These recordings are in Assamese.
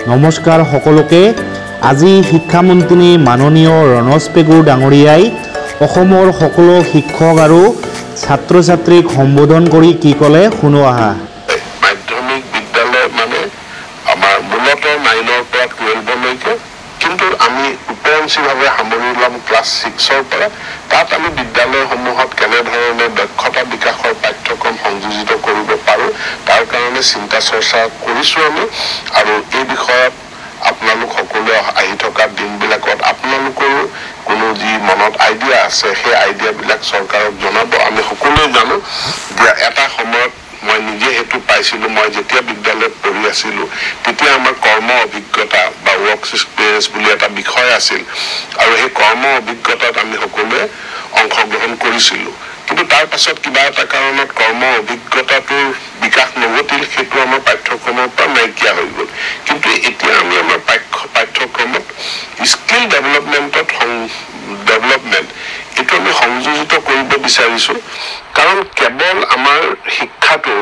নমস্কাৰ সকলোকে আজি শিক্ষামন্ত্ৰী মাননীয় ৰণোজ পেগু ডাঙৰীয়াই অসমৰ সকলো শিক্ষক আৰু ছাত্ৰ-ছাত্ৰীক সম্বোধন কৰি কি ক'লে শুনো আহা মাধ্যমিক বিদ্যালয় মানে আমাৰ মূলতঃ 9ৰ পৰা 12 লৈকে কিন্তু আমি উপৰঞ্চীভাৱে সামৰি ল'ম ক্লাছ 6ৰ পৰা তাত আমি বিদ্যালয়সমূহত কেনে ধৰণে দক্ষতা বিকাশৰ পাঠ্যক্ৰম সংযোজিত কৰিব পাৰো তাৰ কাৰণে চিন্তা চৰ্চা কৰিছো আমি আৰু এই বিষয়ত আপোনালোক সকলোৱে আহি থকা দিনবিলাকত আপোনালোকৰ কোনো যি মনত আইডিয়া আছে সেই আইডিয়াবিলাক চৰকাৰক জনাব আমি সকলোৱে জানো যে এটা সময়ত মই নিজে হেতু পাইছিলো মই যেতিয়া বিদ্যালয়ত পঢ়ি আছিলো তেতিয়া আমাৰ কৰ্ম অভিজ্ঞতা বা ওয়াৰ্ক এক্সপেৰিয়েন্স বুলি এটা বিষয় আছিল আৰু সেই কৰ্ম অভিজ্ঞতাত আমি সকলোৱে অংশগ্ৰহণ কৰিছিলো কিন্তু তাৰ পাছত কিবা এটা কাৰণত কৰ্ম অভিজ্ঞতাটোৰ বিকাশ নঘটিল সেইটো আমাৰ পাঠ্যক্ৰমৰ পৰা নাইকিয়া হৈ গ'ল কিন্তু এতিয়া আমি আমাৰ পাঠ্যক্ৰমত স্কিল ডেভেলপমেন্টত এইটো আমি সংযোজিত কৰিব বিচাৰিছো কাৰণ কেৱল আমাৰ শিক্ষাটো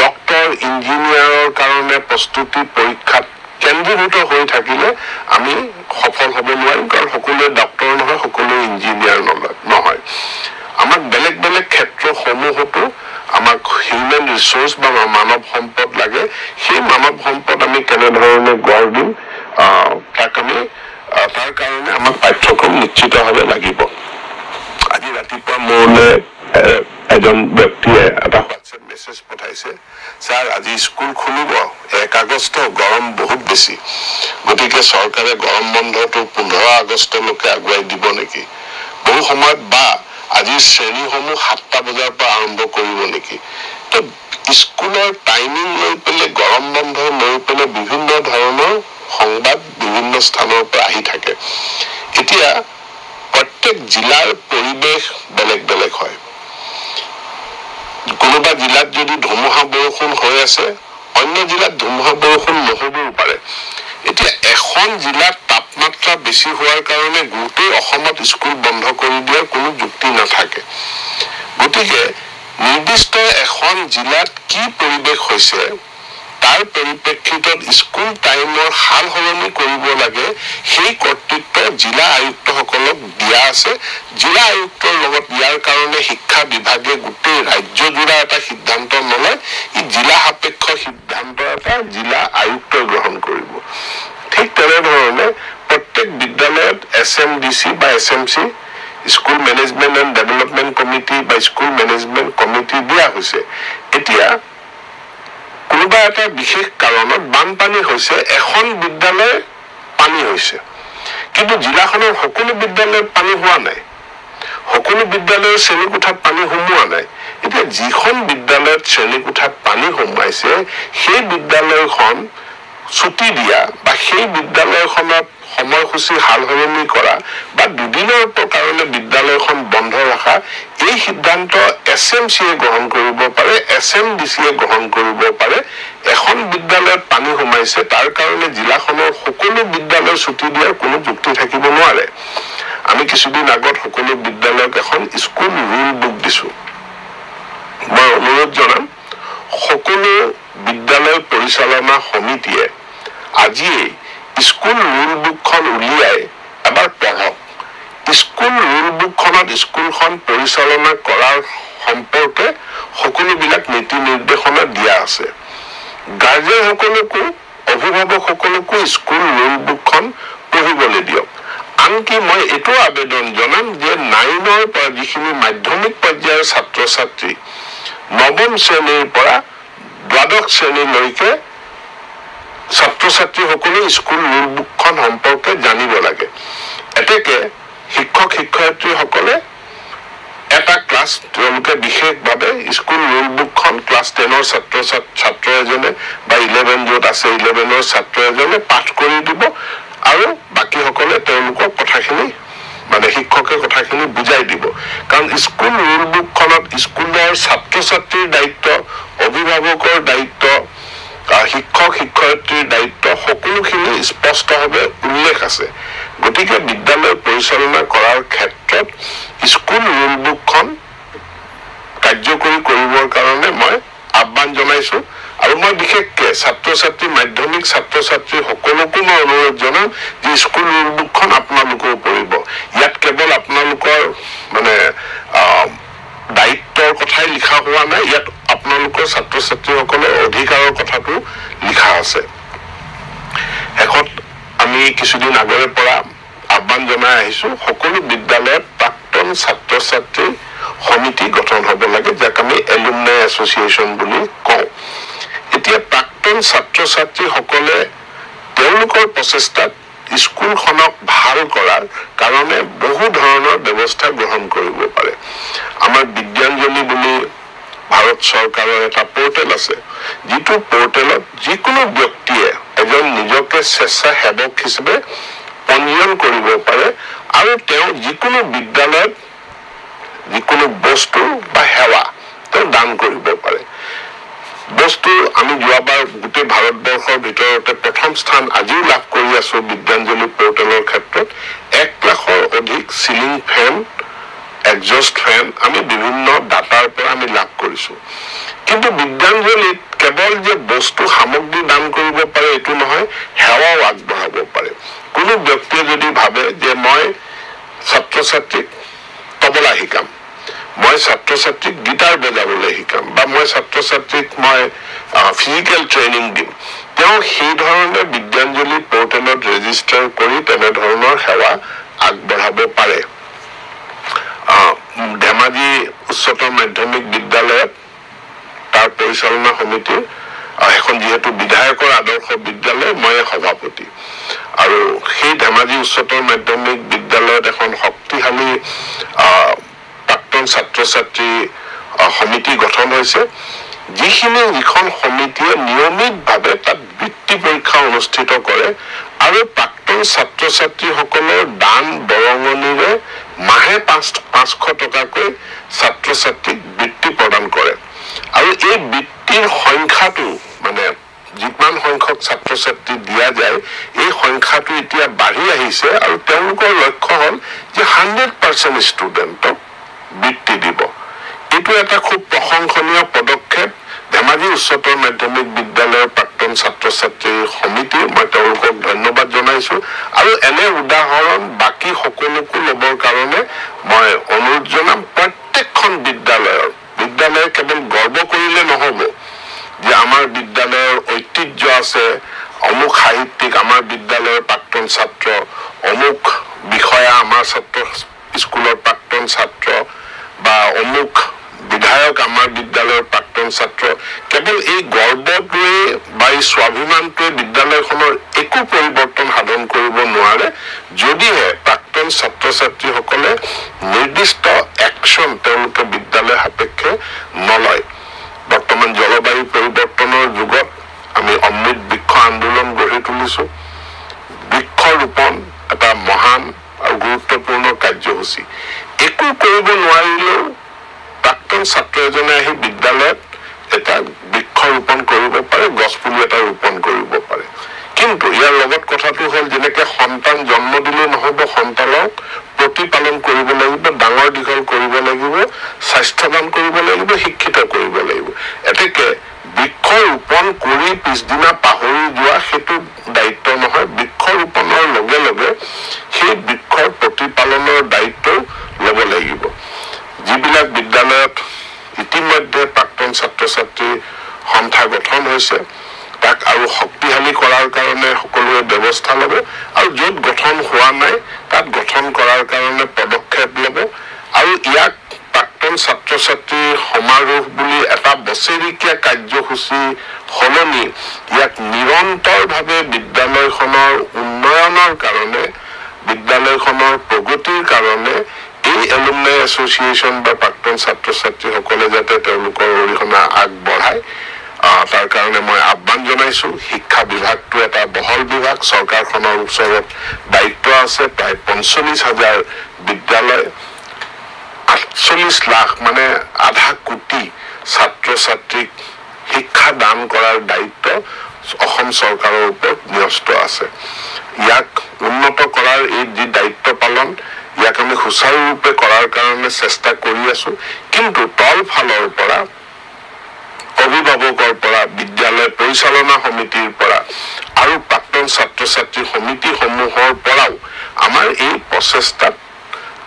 ডক্টৰ ইঞ্জিনিয়াৰৰ কাৰণে প্ৰস্তুতি পৰীক্ষাত কেন্দ্ৰীভূত হৈ থাকিলে আমি সফল হ'ব নোৱাৰিম কাৰণ সকলোৱে ডক্টৰ নহয় সকলোৱে ইঞ্জিনিয়াৰ নহয় আমাক বেলেগ বেলেগ ক্ষেত্ৰসমূহতো আমাক হিউমেন ৰিসোৰ্স বা মানৱ সম্পদ লাগে সেই মানৱ সম্পদ আমি কেনেধৰণে গঢ় দিম তাক আমি তাৰ কাৰণে আমাক পাঠ্যক্ৰম নিশ্চিতভাৱে লাগিব আজি ৰাতিপুৱা মোলৈ এজন ব্যক্তিয়ে এটা হোৱাটছএপ মেছেজ পঠাইছে স্যাৰ আজি স্কুল খুলিব 1 আগষ্ট গৰম বহুত বেছি গতিকে চৰকাৰে গৰম বন্ধটো 15 আগষ্টলৈকে আগুৱাই দিব নেকি বহু সময়ত বা আজি শ্ৰেণীসমূহ 7টা বজাৰ পৰা আৰম্ভ কৰিব নেকি তো স্কুলৰ টাইমিং লৈ পেলে গৰম বন্ধ লৈ পেলে বিভিন্ন ধৰণৰ সংবাদ বিভিন্ন স্থানৰ পৰা আহি থাকে এতিয়া প্ৰত্যেক জিলাৰ পৰিবেশ বেলেগ বেলেগ হয় কোনোবা জিলাত যদি ধুমুহা বৰষুণ হৈ আছে অন্য জিলাত ধুমুহা বৰষুণ নহবও পাৰে এতিয়া এখন জিলাত তাপমাত্ৰা বেছি হোৱাৰ কাৰণে গোটেই অসমত স্কুল বন্ধ কৰি দিয়াৰ কোনো যুক্তি নাথাকে গতিকে নিৰ্দিষ্ট এখন জিলাত কি পৰিবেশ হৈছে তাৰ পৰিপ্ৰেক্ষিতত স্কুল টাইমৰ হাল সলনি কৰিব লাগে সেই কৰ্তৃত্ব জিলা আয়ুক্তসকলক দিয়া আছে জিলা আয়ুক্তৰ লগত ইয়াৰ কাৰণে শিক্ষা বিভাগে গোটেই ৰাজ্যজোৰা এটা সিদ্ধান্ত নলয় ই জিলা সাপেক্ষ সিদ্ধান্ত এটা জিলা আয়ুক্তই গ্ৰহণ কৰিব ঠিক তেনেধৰণে প্ৰত্যেক বিদ্যালয়ত এছএমডিচি বা SMC school management and development committee বা স্কুল মেনেজমেন্ট কমিটি দিয়া হৈছে এতিয়া কোনোবা এটা বিশেষ কাৰণত বানপানী হৈছে এখন বিদ্যালয় পানী হৈছে কিন্তু জিলাখনৰ সকলো বিদ্যালয়ত পানী হোৱা নাই সকলো বিদ্যালয়ৰ শ্ৰেণীকোঠাত পানী সোমোৱা নাই এতিয়া যিখন বিদ্যালয়ত শ্ৰেণীকোঠাত পানী সোমাইছে সেই বিদ্যালয়খন ছুটি দিয়া বা সেই বিদ্যালয়খনত সময়সূচী হাল সলনি কৰা বা দুদিনৰ কাৰণে বিদ্যালয়খন বন্ধ ৰখা এই সিদ্ধান্ত এছএমচিয়ে গ্ৰহণ কৰিব পাৰে এছএমডিচিয়ে গ্ৰহণ কৰিব পাৰে এখন বিদ্যালয়ত পানী সোমাইছে তাৰ কাৰণে জিলাখনৰ সকলো বিদ্যালয় ছুটি দিয়াৰ কোনো যুক্তি থাকিব নোৱাৰে আমি কিছুদিন আগত সকলো বিদ্যালয়ক এখন স্কুল ৰুল বুক দিছো মই অনুৰোধ জনাম সকলো বিদ্যালয় পৰিচালনা সমিতিয়ে আজিয়ে স্কুল ৰুল বুকখন উলিয়াই এবাৰ পঢ়ক স্কুল ৰুল বুকখনত স্কুলখন পৰিচালনা কৰাৰ সম্পৰ্কে সকলোবিলাক নীতি নিৰ্দেশনা দিয়া আছে গাৰ্জেন সকলকো অভিভাৱক সকলকো স্কুল ৰুল বুকখন পঢ়িবলৈ দিয়ক আনকি মই এইটো আবেদন জনাম যে 9ৰ পৰা যিখিনি মাধ্যমিক পৰ্যায়ৰ ছাত্ৰ ছাত্ৰী 9ম শ্ৰেণীৰ পৰা দ্বাদশ শ্ৰেণীলৈকে ছাত্ৰ ছাত্ৰীসকলে স্কুল ৰুল বুকখন সম্পৰ্কে জানিব লাগে এতেকে শিক্ষক শিক্ষয়িত্ৰীসকলে এটা ক্লাছ তেওঁলোকে বিশেষভাৱে স্কুল ৰুল বুকখন ক্লাছ 10ৰ ছাত্ৰ এজনে বা 11 য'ত আছে 11ৰ ছাত্ৰ এজনে পাঠ কৰি দিব আৰু বাকীসকলে তেওঁলোকক কথাখিনি মানে শিক্ষকে কথাখিনি বুজাই দিব কাৰণ স্কুল ৰুল বুকখনত স্কুলৰ ছাত্ৰ ছাত্ৰীৰ দায়িত্ব অভিভাৱকৰ দায়িত্ব শিক্ষক শিক্ষয়িত্ৰীৰ দায়িত্ব সকলোখিনি স্পষ্টভাৱে উল্লেখ আছে গতিকে বিদ্যালয় পৰিচালনা কৰাৰ ক্ষেত্ৰত স্কুল ৰুল বুকখন কাৰ্যকৰী কৰিবৰ কাৰণে মই আহ্বান জনাইছো আৰু মই বিশেষকে ছাত্ৰ ছাত্ৰী মাধ্যমিক ছাত্ৰ ছাত্ৰী সকলোকো মই অনুৰোধ জনাম যে স্কুল ৰুলবুকখন আপোনালোকেও পঢ়িব ইয়াত কেৱল আপোনালোকৰ মানে দায়িত্বৰ কথাই লিখা হোৱা নাই ইয়াত আপোনালোকৰ ছাত্ৰ ছাত্ৰীসকলৰ অধিকাৰৰ কথাটো লিখা আছে শেষত আমি কিছুদিন আগৰে পৰা আহ্বান জনাই আহিছো সকলো বিদ্যালয়ত প্ৰাক্তন ছাত্ৰ ছাত্ৰী সমিতি গঠন হ'ব লাগে যাক আমি এলুমনাই এছ'চিয়েশ্যন বুলি কওঁ এতিয়া প্ৰাক্তন ছাত্ৰ ছাত্ৰীসকলে তেওঁলোকৰ প্ৰচেষ্টাত স্কুলখনক ভাল কৰাৰ কাৰণে বহু ধৰণৰ ব্যৱস্থা গ্ৰহণ কৰিব পাৰে আমাৰ বিদ্যাঞ্জলি বুলি ভাৰত চৰকাৰৰ এটা পোৰ্টেল আছে যিটো পোৰ্টেলত যিকোনো ব্যক্তিয়ে এজন নিজকে স্বেচ্ছাসেৱক হিচাপে পঞ্জীয়ন কৰিব পাৰে আৰু তেওঁ যিকোনো বিদ্যালয়ত যিকোনো বস্তু বা সেৱা তেওঁ দান কৰিব পাৰে বস্তু আমি যোৱাবাৰ গোটেই ভাৰতবৰ্ষৰ ভিতৰতে প্ৰথম স্থান আজিও লাভ কৰি আছো বিদ্যাঞ্জলি পোৰ্টেলৰ ক্ষেত্ৰত 1 লাখৰ অধিক চিলিং ফেন এক্সজষ্ট ফেন আমি বিভিন্ন ডাটাৰ পৰা আমি লাভ কৰিছো কিন্তু বিদ্যাঞ্জলিত কেৱল যে বস্তু সামগ্ৰী দান কৰিব পাৰে এইটো নহয় সেৱাও আগবঢ়াব পাৰে কোনো ব্যক্তিয়ে যদি ভাবে যে মই ছাত্ৰ ছাত্ৰীক তবলা শিকাম মই ছাত্ৰ ছাত্ৰীক গিটাৰ বজাবলৈ শিকাম বা মই ছাত্ৰ ছাত্ৰীক মই ফিজিকেল ট্ৰেইনিং দিম তেওঁ সেই ধৰণে বিদ্যাঞ্জলি পোৰ্টেলত ৰেজিষ্টাৰ কৰি তেনে ধৰণৰ সেৱা আগবঢ়াব পাৰে ধেমাজি উচ্চতৰ মাধ্যমিক বিদ্যালয়ত তাৰ পৰিচালনা সমিতিৰ এখন যেহেতু বিধায়কৰ আদৰ্শ বিদ্যালয় মই সভাপতি আৰু সেই ধেমাজি উচ্চতৰ মাধ্যমিক বিদ্যালয়ত এখন শক্তিশালী প্ৰাক্তন ছাত্ৰ ছাত্ৰী সমিতি গঠন হৈছে যিখন সমিতিয়ে নিয়মিতভাৱে তাত বৃত্তি পৰীক্ষা অনুষ্ঠিত কৰে আৰু প্ৰাক্তন ছাত্ৰ ছাত্ৰীসকলৰ দান বৰঙণিৰে মাহে 500 টকাকৈ ছাত্ৰ ছাত্ৰীক বৃত্তি প্ৰদান কৰে আৰু এই বৃত্তিৰ সংখ্যাটো মানে যিমান সংখ্যক ছাত্ৰ ছাত্ৰী দিয়া যায় এই সংখ্যাটো এতিয়া বাঢ়ি আহিছে আৰু তেওঁলোকৰ লক্ষ্য হ'ল যে 100% ষ্টুডেণ্টক বৃত্তি দিব এইটো এটা খুব প্ৰশংসনীয় পদক্ষেপ ধেমাজি উচ্চতৰ মাধ্যমিক বিদ্যালয়ৰ প্ৰাক্তন ছাত্ৰ ছাত্ৰীৰ সমিতি মই তেওঁলোকক ধন্যবাদ জনাইছো আৰু এনে উদাহৰণ বাকি সকলোকো ল'বৰ কাৰণে মই অনুৰোধ জনাম প্ৰত্যেকখন বিদ্যালয়ে কেৱল গৰ্ব কৰিলে নহ'ব যে আমাৰ বিদ্যালয়ৰ ঐতিহ্য আছে অমুক সাহিত্যিক আমাৰ বিদ্যালয়ৰ প্ৰাক্তন ছাত্ৰ অমুক বিষয়া আমাৰ ছাত্ৰ স্কুলৰ প্ৰাক্তন ছাত্ৰ বা অমুক বিধায়ক আমাৰ বিদ্যালয়ৰ প্ৰাক্তন ছাত্ৰ কেৱল এই গৰ্বটোৱে বা এই স্বাভিমানটোৱে বিদ্যালয়খনৰ একো পৰিৱৰ্তন সাধন কৰিব নোৱাৰে যদিহে প্ৰাক্তন ছাত্ৰ ছাত্ৰীসকলে নিৰ্দিষ্ট একশ্যন তেওঁলোকে বিদ্যালয় সাপেক্ষে নলয় বৰ্তমান জলবায়ু পৰিৱৰ্তনৰ যুগত আমি অমৃত বৃক্ষ আন্দোলন গঢ়ি তুলিছো বৃক্ষ ৰোপণ এটা মহান আৰু গুৰুত্বপূৰ্ণ কাৰ্যসূচী একো কৰিব নোৱাৰিলেও প্ৰাক্তন ছাত্ৰ এজনে আহি বিদ্যালয়ত এটা বৃক্ষ ৰোপণ কৰিব পাৰে গছপুলি এটা ৰোপণ কৰিব পাৰে কিন্তু ইয়াৰ লগত কথাটো হ'ল যেনেকে সন্তান জন্ম দিলে নহ'ব সন্তানক প্ৰতিপালন কৰিব লাগিব ডাঙৰ দীঘল কৰিব লাগিব স্বাস্থ্যৱান কৰিব লাগিব শিক্ষিত কৰিব লাগিব এতেকে বৃক্ষ ৰোপণ কৰি পিছদিনা পাহৰি যোৱা সেইটো দায়িত্ব নহয় বৃক্ষ ৰোপণৰ লগে লগে সেই বৃক্ষৰ প্ৰতিপালনৰ দায়িত্ব ল'ব লাগিব যিবিলাক বিদ্যালয়ত ইতিমধ্যে প্ৰাক্তন ছাত্ৰ ছাত্ৰীৰ সন্থা গঠন হৈছে তাক আৰু শক্তিশালী কৰাৰ কাৰণে সকলোৱে ব্যৱস্থা ল'ব আৰু য'ত গঠন হোৱা নাই তাত গঠন কৰাৰ কাৰণে পদক্ষেপ ল'ব আৰু ইয়াক প্ৰাক্তন ছাত্ৰ ছাত্ৰীৰ সমাৰোহ বুলি এটা বছৰেকীয়া কাৰ্যসূচী সলনি ইয়াক নিৰন্তৰভাৱে বিদ্যালয়খনৰ উন্নয়নৰ কাৰণে বিদ্যালয়খনৰ প্ৰগতিৰ কাৰণে এই এলুমনাই এছ'চিয়েশ্যন বা প্ৰাক্তন ছাত্ৰ ছাত্ৰীসকলে যাতে তেওঁলোকৰ অৰিহণা আগবঢ়ায় তাৰ কাৰণে মই আহ্বান জনাইছো শিক্ষা বিভাগটো এটা বহল বিভাগ চৰকাৰখনৰ ওচৰত দায়িত্ব আছে প্ৰায় 45,000 বিদ্যালয় 48 লাখ মানে আধা কোটি ছাত্ৰ ছাত্ৰীক শিক্ষা দান কৰাৰ দায়িত্ব অসম চৰকাৰৰ ওপৰত ন্যস্ত আছে ইয়াক উন্নত কৰাৰ এই যি দায়িত্ব পালন ইয়াক আমি সুচাৰুৰূপে কৰাৰ কাৰণে চেষ্টা কৰি আছো কিন্তু তল ফালৰ পৰা অভিভাৱকৰ পৰা বিদ্যালয় পৰিচালনা সমিতিৰ পৰা আৰু প্ৰাক্তন ছাত্ৰ ছাত্ৰী সমিতিসমূহৰ পৰাও আমাৰ এই প্ৰচেষ্টাত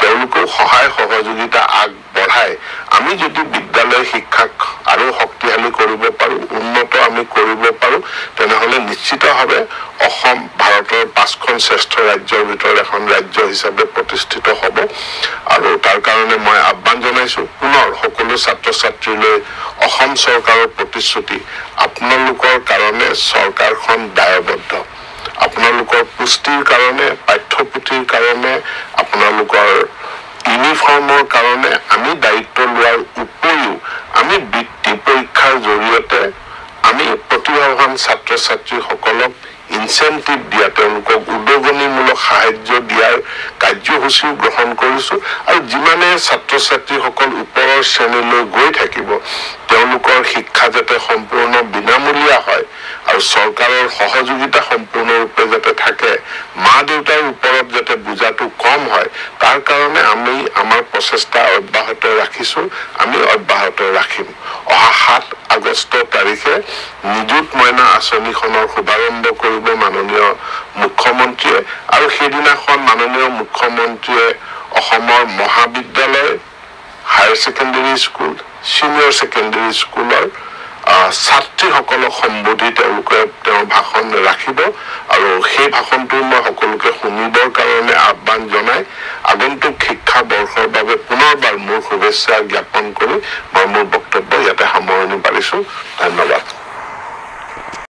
তেওঁলোকেও সহায় সহযোগিতা আগবঢ়াই আমি যদি বিদ্যালয় শিক্ষাক আৰু শক্তিশালী কৰিব পাৰো উন্নত আমি কৰিব পাৰো তেনেহলে নিশ্চিতভাৱে অসম ভাৰতৰ 5খন শ্ৰেষ্ঠ ৰাজ্যৰ ভিতৰত এখন ৰাজ্য হিচাপে প্ৰতিষ্ঠিত হ'ব আৰু তাৰ কাৰণে মই আহ্বান জনাইছো পুনৰ সকলো ছাত্ৰ ছাত্ৰীলৈ অসম চৰকাৰৰ প্ৰতিশ্ৰুতি আপোনালোকৰ কাৰণে চৰকাৰখন দায়বদ্ধ আপোনালোকৰ পুষ্টিৰ কাৰণে পাঠ্যপুথিৰ কাৰণে আপোনালোকৰ ইউনিফৰ্মৰ কাৰণে আমি দায়িত্ব লোৱাৰ উপৰিও আমি বৃত্তি পৰীক্ষাৰ জৰিয়তে আমি প্ৰতিভাৱান ছাত্ৰ ছাত্ৰীসকলক ইনচেন্টিভ দিয়া তেওঁলোকক উদগনিমূলক সাহায্য দিয়াৰ কাৰ্যসূচীও গ্ৰহণ কৰিছো আৰু যিমানে ছাত্ৰ ছাত্ৰীসকল ওপৰৰ শ্ৰেণীলৈ গৈ থাকিব তেওঁলোকৰ শিক্ষা যাতে সম্পূৰ্ণ বিনামূলীয়া হয় আৰু চৰকাৰৰ সহযোগিতা সম্পূৰ্ণৰূপে যাতে থাকে মা দেউতাৰ ওপৰত যাতে বুজাটো কম হয় তাৰ কাৰণে আমি আমাৰ প্ৰচেষ্টা অব্যাহত ৰাখিছো আমি অব্যাহত ৰাখিম অহা 7 আগষ্ট তাৰিখে নিযুত মইনা আঁচনিখনৰ শুভাৰম্ভ কৰিব মাননীয় মুখ্যমন্ত্ৰীয়ে আৰু সেইদিনাখন মাননীয় মুখ্যমন্ত্ৰীয়ে অসমৰ মহাবিদ্যালয় higher secondary school senior secondary স্কুলৰ ছাত্ৰীসকলক সম্বোধি তেওঁলোকে তেওঁৰ ভাষণ ৰাখিব আৰু সেই ভাষণটো মই সকলোকে শুনিবৰ কাৰণে আহ্বান জনাই আগন্তুক শিক্ষা বৰ্ষৰ বাবে পুনৰবাৰ মোৰ শুভেচ্ছা জ্ঞাপন কৰি মই মোৰ বক্তব্য